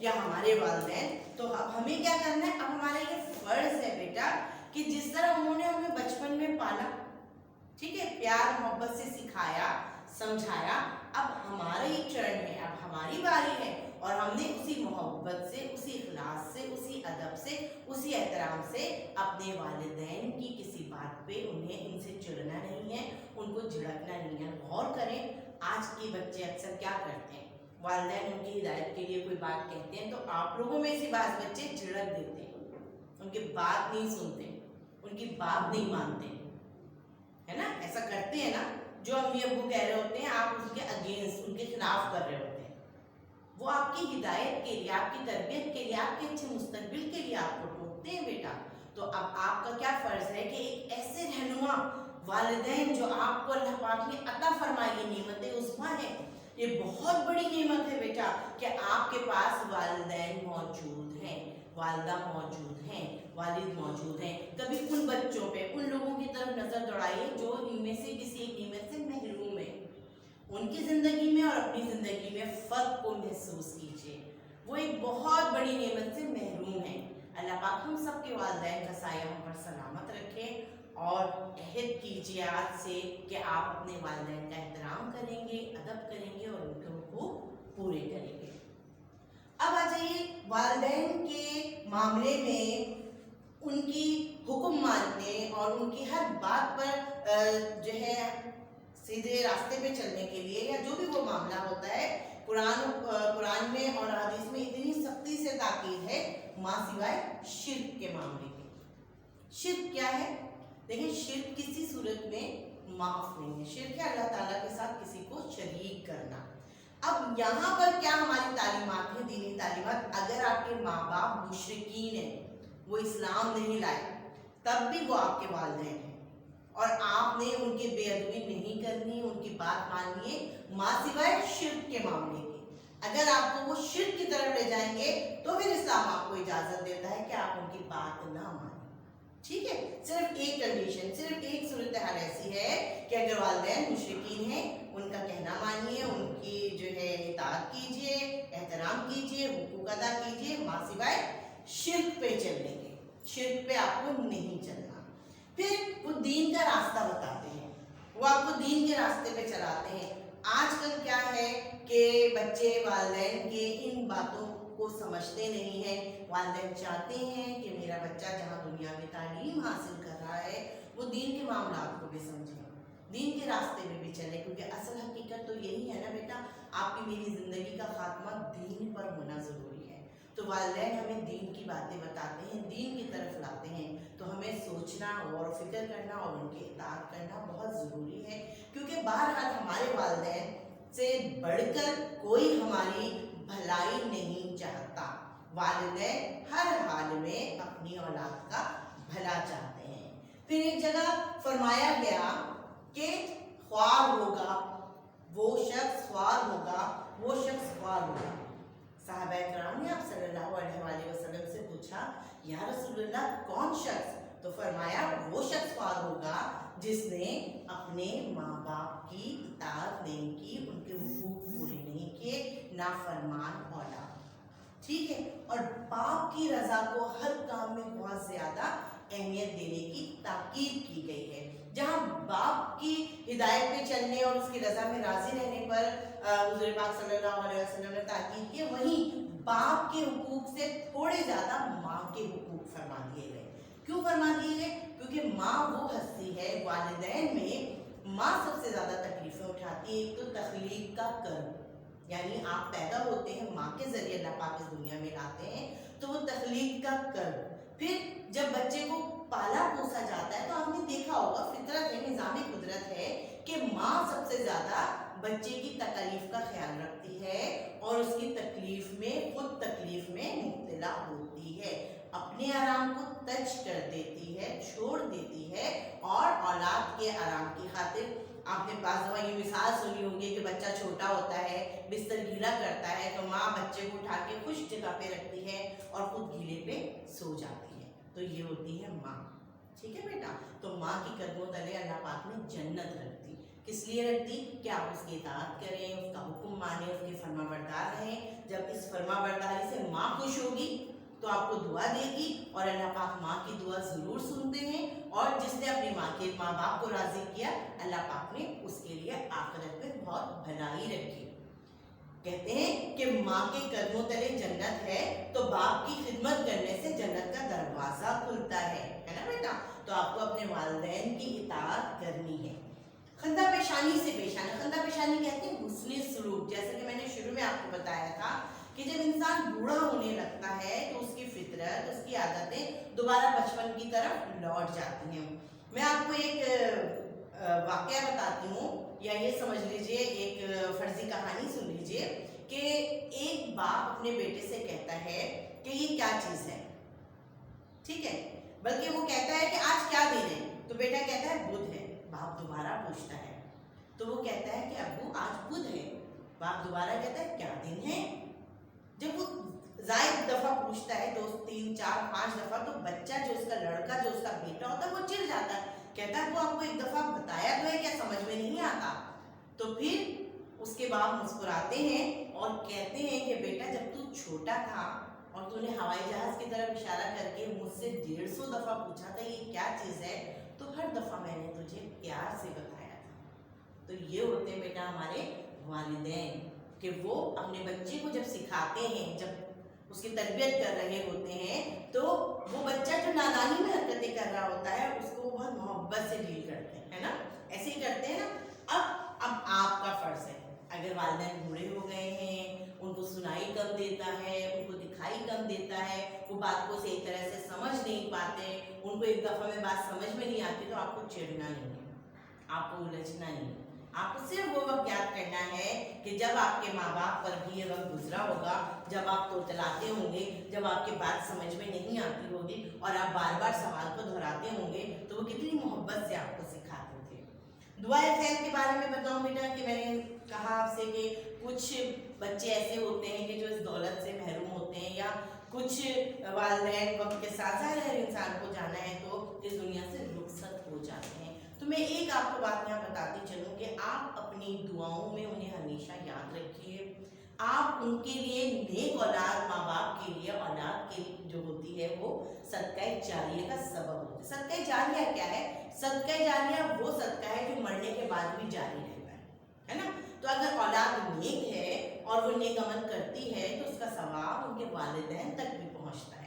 یا ہمارے والدین، تو اب ہمیں کیا کرنا ہے؟ اب ہمارا یہ فرض ہے بیٹا کہ جس طرح انہوں نے ہمیں بچپن میں پالا، ٹھیک ہے، پیار محبت سے سکھایا سمجھایا، اب ہمارا ہی ٹرن ہے، اب ہماری باری ہے، اور ہم نے اسی محبت سے، اسی اخلاص سے، اسی ادب سے، اسی احترام سے اپنے والدین کی کسی بات پہ ان سے چڑھنا نہیں ہے، ان کو جھڑکنا نہیں ہے۔ غور کریں، آج کے بچے اکثر کیا کرتے ہیں؟ والدین ان کی ہدایت کے لیے کوئی بات کہتے ہیں تو آپ لوگوں میں سے بعض بچے جھڑک دیتے ہیں، ان کی بات نہیں سنتے، ان کی بات نہیں مانتے، ہے نا؟ ایسا کرتے ہیں نا؟ جو امی ابو کہہ رہے ہوتے ہیں آپ اس کے اگینسٹ، ان کے خلاف کر رہے ہوتے ہیں۔ وہ آپ کی ہدایت کے لیے، آپ کی تربیت کے لیے، آپ کے اچھے مستقبل کے لیے آپ کو ٹوکتے ہیں بیٹا۔ تو اب آپ کا کیا فرض ہے کہ ایک ایسے رہنما والدین جو آپ کو اللہ پاک نے عطا فرمائی، یہ نعمت عظمیٰ ہے، یہ بہت بڑی نعمت ہے بیٹا کہ آپ کے پاس والدین موجود ہیں، والدہ موجود ہیں، والد موجود ہیں۔ کبھی ان بچوں پہ، ان لوگوں کی طرف نظر دوڑائیے جو ان میں سے کسی ایک نعمت سے محروم ہے، ان کی زندگی میں اور اپنی زندگی میں فرق کو محسوس کیجیے، وہ ایک بہت بڑی نعمت سے محروم ہے۔ اللہ پاک ہم سب کے والدین کا سایہ ہم پر سلامت رکھے، اور عہد کیجیے آج سے کہ آپ اپنے والدین کا احترام کریں گے، ادب کریں گے اور ان کے حقوق پورے کریں گے۔ اب آ جائیے والدین کے معاملے میں ان کی حکم ماننے اور ان کی ہر بات پر جو ہے سیدھے راستے پہ چلنے کے لیے، یا جو بھی وہ معاملہ ہوتا ہے، قرآن میں اور حدیث میں اتنی سختی سے تاکید ہے ماں سوائے شرک کے معاملے کے۔ شرک کیا ہے؟ دیکھیں، شرک کسی صورت میں معاف نہیں ہے۔ شرک ہے اللہ تعالیٰ کے ساتھ کسی کو شریک کرنا۔ اب یہاں پر کیا ہماری تعلیمات ہیں، دینی تعلیمات؟ اگر آپ کے ماں باپ مشرکین ہیں، وہ اسلام نہیں لائے، تب بھی وہ آپ کے والدین ہیں، اور آپ نے ان کی بے ادبی نہیں کرنی، ان کی بات ماننی ہے، ماں سوائے شرک کے معاملے کی۔ اگر آپ کو وہ شرک کی طرف لے جائیں گے تو پھر اسلام آپ کو اجازت دیتا ہے کہ آپ ان کی بات نہ مانیں، ٹھیک ہے؟ صرف ایک کنڈیشن، صرف ایک صورتحال ایسی ہے کہ اگر والدین مشرکین ہیں، ان کا کہنا مانیے، ان کی جو ہے اطاعت کیجیے، احترام کیجیے، حقوق ادا کیجیے، ماں سوائے شرک پہ چلنے کے، شرک پہ آپ کو نہیں چلنا۔ پھر وہ دین کا راستہ بتاتے ہیں، وہ آپ کو دین کے راستے پہ چلاتے ہیں۔ آج کل کیا ہے کہ بچے والدین کے ان باتوں کو سمجھتے نہیں ہیں۔ والدین چاہتے ہیں کہ میرا بچہ جہاں دنیا میں تعلیم حاصل کر رہا ہے وہ دین کے معاملات کو بھی سمجھے، دین کے راستے میں بھی چلے، کیونکہ اصل حقیقت تو یہی ہے نا بیٹا، آپ کی میری زندگی کا خاتمہ دین پر ہونا ضروری ہے۔ تو والدین ہمیں دین کی باتیں بتاتے ہیں، دین کی طرف لاتے ہیں، تو ہمیں سوچنا، غور و فکر کرنا اور ان کی اطاعت کرنا بہت ضروری ہے، کیونکہ بہرحال ہمارے والدین سے بڑھ کر کوئی ہماری بھلائی نہیں چاہتا۔ والدین ہر حال میں اپنی اولاد کا بھلا چاہتے ہیں۔ پھر ایک جگہ فرمایا گیا کہ خوار ہوگا وہ شخص، خوار ہوگا وہ شخص، خوار ہوگا۔ صحابہ کرام نے آپ صلی اللہ علیہ وآلہ وسلم سے پوچھا، یا رسول اللہ کون شخص؟ تو فرمایا وہ شخص خوار ہوگا جس نے اپنے ماں باپ کی اطاعت نہیں کی، ان کے حقوق پورے نہیں کیے، نافرمان اولاد، ٹھیک ہے؟ اور باپ کی رضا کو ہر کام میں بہت زیادہ اہمیت دینے کی تاکید کی گئی ہے۔ جہاں باپ کی ہدایت پہ چلنے اور اس کی رضا میں راضی رہنے پر حضور پاک صلی اللہ علیہ وسلم نے تاکید کی، وہیں باپ کے حقوق سے تھوڑے زیادہ ماں کے حقوق فرما دیے گئے۔ کیوں فرما دیے گئے؟ کیونکہ ماں وہ ہستی ہے، والدین میں ماں سب سے زیادہ تکلیفیں اٹھاتی ہے۔ ایک تو تخلیق کا کرب، یعنی آپ پیدا ہوتے ہیں، ماں کے ذریعے اللہ پاک اس دنیا میں لاتے ہیں، تو وہ تخلیق کا کرب۔ پھر جب بچے کو پالا پوسا جاتا ہے تو آپ نے دیکھا ہوگا، فطرت ہے، نظام قدرت ہے کہ ماں سب سے زیادہ بچے کی تکلیف کا خیال رکھتی ہے اور اس کی تکلیف میں، خود تکلیف میں مبتلا ہوتی ہے، اپنے آرام کو ترک کر دیتی ہے، چھوڑ دیتی ہے، اور اولاد کے آرام کی خاطر آپ نے بعض دفعہ یہ مثال سنی ہوگی کہ بچہ چھوٹا ہوتا ہے، بستر گیلا کرتا ہے تو ماں بچے کو اٹھا کے خشک جگہ پہ رکھتی ہے اور خود گیلے پہ سو جاتی ہے، تو یہ ہوتی ہے ماں، ٹھیک ہے بیٹا؟ تو ماں کی قدموں تلے اللہ پاک نے جنت رکھ دی کس لیے رکھ دی؟ کہ آپ اس کی اطاعت کریں، اس کا حکم مانیں، اس کے فرما بردار رہیں۔ جب اس فرما برداری سے ماں خوش ہوگی تو آپ کو دعا دے گی، اور اللہ پاک ماں کی دعا ضرور سنتے ہیں، اور جس نے اپنے ماں باپ کو راضی کیا اللہ پاک نے اس کے لیے آخرت میں بہت بھلائی رکھی۔ کہتے ہیں کہ ماں کے قدموں تلے جنت ہے، تو باپ کی خدمت کرنے سے جنت کا دروازہ کھلتا ہے نا بیٹا؟ تو آپ کو اپنے والدین کی اطاعت کرنی ہے۔ خندہ پیشانی سے پیش آنا، خندہ پیشانی کہتے ہیں حسن سلوک۔ جیسے کہ میں نے شروع میں آپ کو بتایا تھا کہ جب انسان بوڑھا ہونے لگتا ہے تو اس کی فطرت، اس کی عادتیں دوبارہ بچپن کی طرف لوٹ جاتی ہیں۔ میں آپ کو ایک واقعہ بتاتی ہوں، یا یہ سمجھ لیجئے ایک فرضی کہانی سن لیجئے کہ ایک باپ اپنے بیٹے سے کہتا ہے کہ یہ کیا چیز ہے، ٹھیک ہے، بلکہ وہ کہتا ہے کہ آج کیا دن ہے، تو بیٹا کہتا ہے بدھ ہے۔ باپ دوبارہ پوچھتا ہے تو وہ کہتا ہے کہ ابو آج بدھ ہے۔ باپ دوبارہ کہتا ہے کیا دن ہے؟ جب وہ زائد دفعہ پوچھتا ہے، 2 3 4 5 دفعہ، تو بچہ جو اس کا لڑکا، جو اس کا بیٹا ہوتا ہے، وہ چڑ جاتا ہے، کہتا ہے وہ آپ کو ایک دفعہ بتایا تو ہے، کیا سمجھ میں نہیں آتا؟ تو پھر اس کے بعد مسکراتے ہیں اور کہتے ہیں کہ بیٹا جب تو چھوٹا تھا اور تو نے ہوائی جہاز کی طرف اشارہ کر کے مجھ سے 150 دفعہ پوچھا تھا یہ کیا چیز ہے، تو ہر دفعہ میں نے تجھے پیار سے بتایا تھا۔ تو یہ ہوتے ہیں بیٹا ہمارے والدین، کہ وہ اپنے بچے کو جب سکھاتے ہیں، جب اس کی تربیت کر رہے ہوتے ہیں، تو وہ بچہ جو نادانی میں حرکتیں کر رہا ہوتا ہے اس کو بہت محبت سے ڈیل کرتے ہیں، ہے نا؟ ایسے ہی کرتے ہیں نا۔ اب آپ کا فرض ہے، اگر والدین بوڑھے ہو گئے ہیں، ان کو سنائی کم دیتا ہے، ان کو دکھائی کم دیتا ہے، وہ بات کو صحیح طرح سے سمجھ نہیں پاتے، ان کو ایک دفعہ میں بات سمجھ میں نہیں آتی، تو آپ کو چڑھنا نہیں ہے، آپ کو الجھنا نہیں ہے۔ آپ کو صرف وہ وقت یاد کرنا ہے کہ جب آپ کے ماں باپ پر بھی یہ وقت گزرا ہوگا، جب آپ توتلاتے ہوں گے، جب آپ کی بات سمجھ میں نہیں آتی ہوگی اور آپ بار بار سوال کو دہراتے ہوں گے، تو وہ کتنی محبت سے آپ کو سکھاتے تھے۔ دعائے خیر کے بارے میں بتاؤں بیٹا، کہ میں نے کہا آپ سے کہ کچھ بچے ایسے ہوتے ہیں کہ جو اس دولت سے محروم ہوتے ہیں، یا کچھ والدین وقت کے ساتھ ظاہر انسان کو جانا ہے تو اس دنیا سے رخصت ہو جاتے ہیں۔ تو میں ایک آپ کو بات یہاں بتاتی چلوں کہ آپ اپنی دعاؤں میں انہیں ہمیشہ یاد رکھیے۔ آپ ان کے لیے نیک اولاد، ماں باپ کے لیے اولاد کے جو ہوتی ہے وہ صدقہ جاریہ کا سبب ہوتا ہے۔ صدقہ جاریہ کیا ہے؟ صدقہ جاریہ وہ صدقہ ہے جو مرنے کے بعد بھی جاری رہتا ہے نا؟ تو اگر اولاد نیک ہے اور وہ نیک عمل کرتی ہے تو اس کا ثواب ان کے والدین تک بھی پہنچتا ہے۔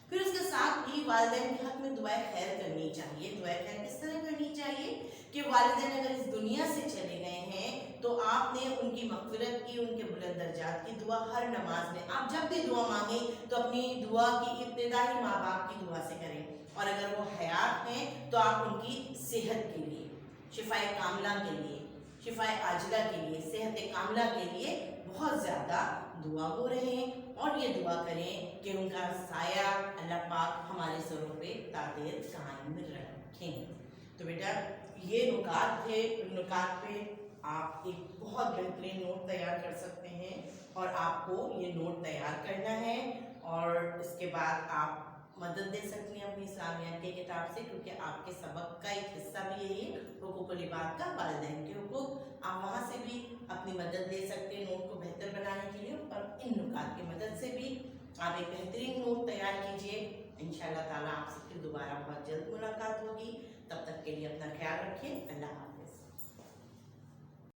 پھر اس کے ساتھ ہی والدین کے حق میں دعائے خیر کرنی چاہیے۔ دعائے خیر کس طرح کرنی چاہیے کہ والدین اگر اس دنیا سے چلے گئے ہیں تو آپ نے ان کی مغفرت کی، ان کے بلند درجات کی دعا ہر نماز میں، آپ جب بھی دعا مانگیں تو اپنی دعا کی ابتدا ہی ماں باپ کی دعا سے کریں، اور اگر وہ حیات ہیں تو آپ ان کی صحت کے لیے، شفائے کاملہ کے لیے، شفائے عاجلہ کے لیے، صحت کاملہ کے لیے بہت زیادہ دعا گو رہیں، اور یہ دعا کریں کہ ان کا سایہ اللہ پاک ہمارے سروں پہ تادیر قائم رکھیں۔ تو بیٹا یہ نکات تھے، نکات پہ آپ ایک بہت بہترین نوٹ تیار کر سکتے ہیں، اور آپ کو یہ نوٹ تیار کرنا ہے، اور اس کے بعد آپ مدد دے سکتی ہیں اپنی اسلامیات کی کتاب سے، کیونکہ آپ کے سبق کا ایک حصہ بھی یہی ہے، حقوق العباد کا، والدین کے حقوق۔ آپ وہاں سے بھی اپنی مدد دے سکتے ہیں نوٹ کو بہتر بنانے کے لیے، اور ان نکات کی مدد سے بھی آپ ایک بہترین نوٹ تیار کیجیے۔ انشاءاللہ تعالیٰ آپ سے پھر دوبارہ بہت جلد ملاقات ہوگی، تب تک کے لیے اپنا خیال رکھیں۔ اللہ حافظ۔